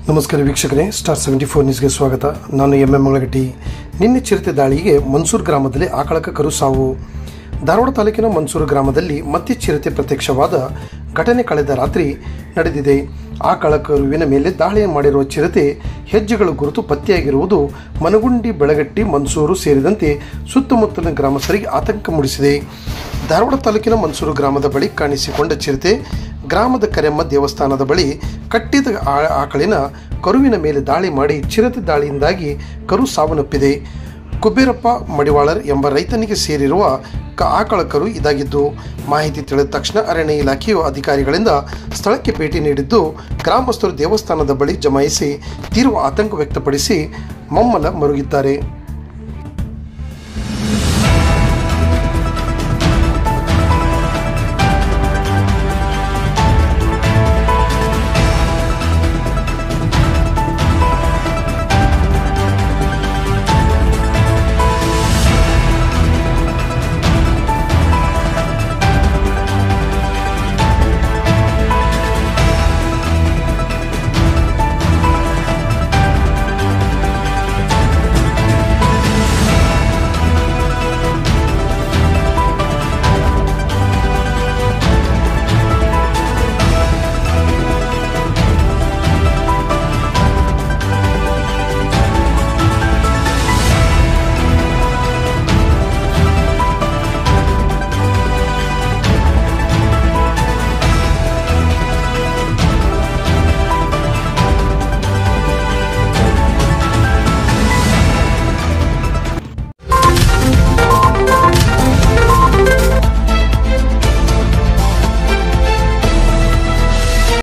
ನಮಸ್ಕಾರ ವೀಕ್ಷಕರೇ, ಸ್ಟಾರ್ 74 ನ್ಯೂಸ್ಗೆ ಸ್ವಾಗತ. ನಾನು ಎಂ ಮಂಗಳಗಟ್ಟಿ. ನಿನ್ನೆ ಚಿರತೆ ದಾಳಿಗೆ ಮನ್ಸೂರು ಗ್ರಾಮದಲ್ಲಿ ಆಕಳಕ ಕರು ಸಾವು. ಧಾರವಾಡ ತಾಲೂಕಿನ ಮನ್ಸೂರು ಗ್ರಾಮದಲ್ಲಿ ಮತ್ತೆ ಚಿರತೆ ಪ್ರತ್ಯಕ್ಷವಾದ ಘಟನೆ ಕಳೆದ ರಾತ್ರಿ ನಡೆದಿದೆ. ಆಕಳ ಕರುವಿನ ಮೇಲೆ ದಾಳಿ ಮಾಡಿರುವ ಚಿರತೆ ಹೆಜ್ಜೆಗಳ ಗುರುತು ಪತ್ತೆಯಾಗಿರುವುದು ಮನಗುಂಡಿ, ಬೆಳಗಟ್ಟಿ, ಮನ್ಸೂರು ಸೇರಿದಂತೆ ಸುತ್ತಮುತ್ತಲಿನ ಗ್ರಾಮಸ್ಥರಿಗೆ ಆತಂಕ ಮೂಡಿಸಿದೆ. ಧಾರವಾಡ ತಾಲೂಕಿನ ಮನ್ಸೂರು ಗ್ರಾಮದ ಬಳಿ ಕಾಣಿಸಿಕೊಂಡ ಚಿರತೆ ಗ್ರಾಮದ ಕರೆಮ್ಮ ದೇವಸ್ಥಾನದ ಬಳಿ ಕಟ್ಟಿದ ಆಕಳಿನ ಕರುವಿನ ಮೇಲೆ ದಾಳಿ ಮಾಡಿ ಚಿರತೆ ದಾಳಿಯಿಂದಾಗಿ ಕರು ಸಾವನ್ನಪ್ಪಿದೆ. ಕುಬೇರಪ್ಪ ಮಡಿವಾಳರ್ ಎಂಬ ರೈತನಿಗೆ ಸೇರಿರುವ ಆಕಳ ಕರು ಇದಾಗಿದ್ದು, ಮಾಹಿತಿ ತಿಳಿದ ತಕ್ಷಣ ಅರಣ್ಯ ಇಲಾಖೆಯ ಅಧಿಕಾರಿಗಳಿಂದ ಸ್ಥಳಕ್ಕೆ ಭೇಟಿ ನೀಡಿದ್ದು, ಗ್ರಾಮಸ್ಥರು ದೇವಸ್ಥಾನದ ಬಳಿ ಜಮಾಯಿಸಿ ತೀವ್ರ ಆತಂಕ ವ್ಯಕ್ತಪಡಿಸಿ ಮಮ್ಮಲ ಮರುಗಿದ್ದಾರೆ.